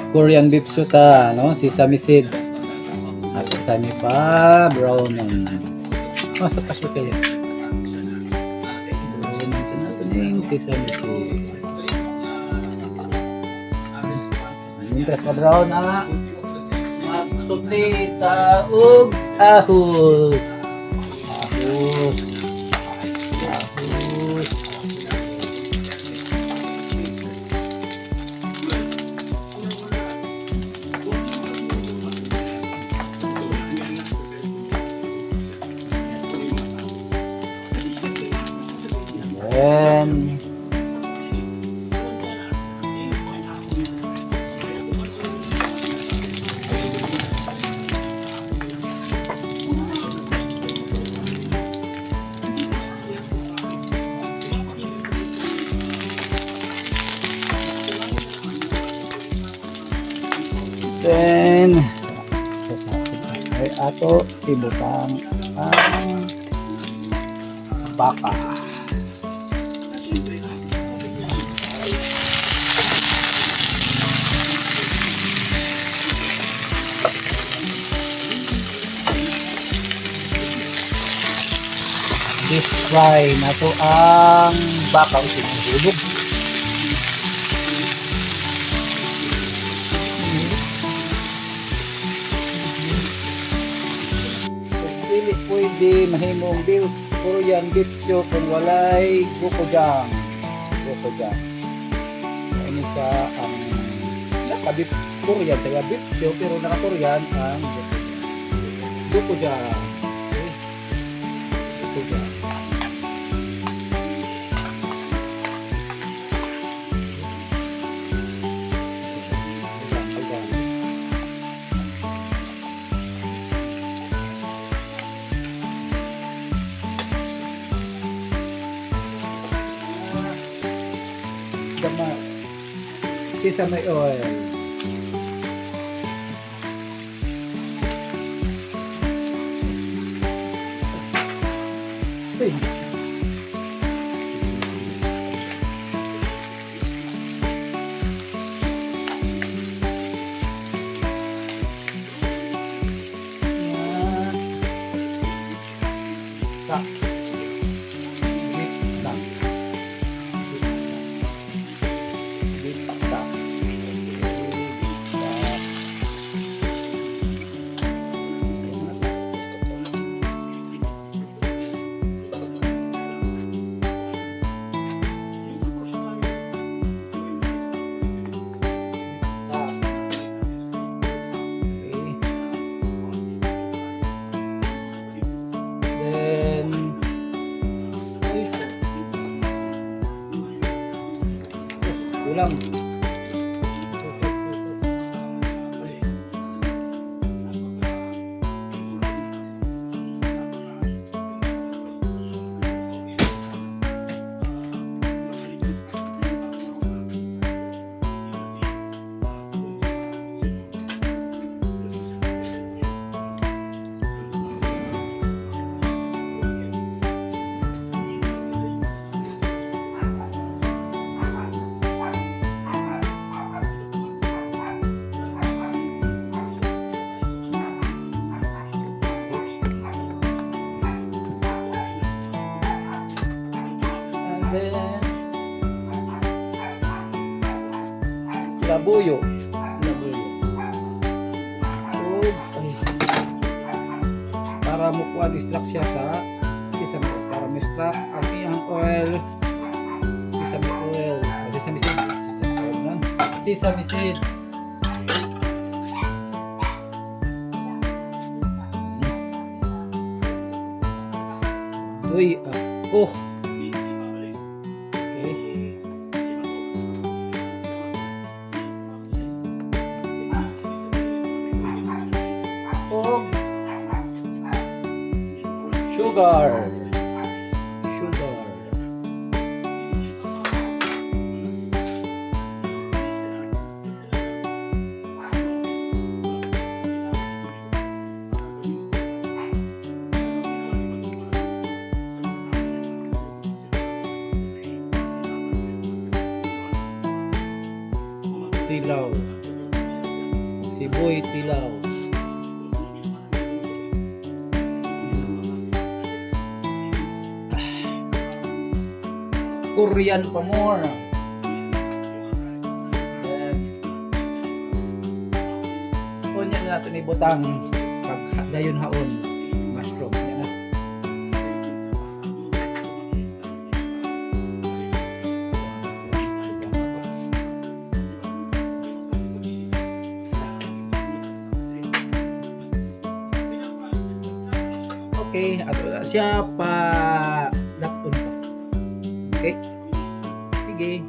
Korean beef suta, no? Sesame seed. At sesame pa, brown ng masa pa siya kaya. Brown ng natin yung sesame seed. Mintas pa brown na magsupli taog ahos. Ahos. Ahos. Then ay ato ibutang ang baka. Deep fry na to ang baka o sinulog. Dili pwede mahimong beef Korean beef stew kung walay gochujang. Ini sa ang naka beef Korean taga beef stew pero naka Korean ang gochujang. Gochujang. Sama sesame oil. Hey. Ulang. Labuyo. Para mo kuha distract siya sa sesame oil. Para ma-extract ang iyang oil. Sesame oil. Sesame seed. Sesame seed. Uy, oh. Sugar. Dilaw. Siboy tilaw. Korean pa more. Kunya na natin ibutang pag dayon haon mushroom yan na. Okay, ato na siya pa daton pa. Okay? Sige.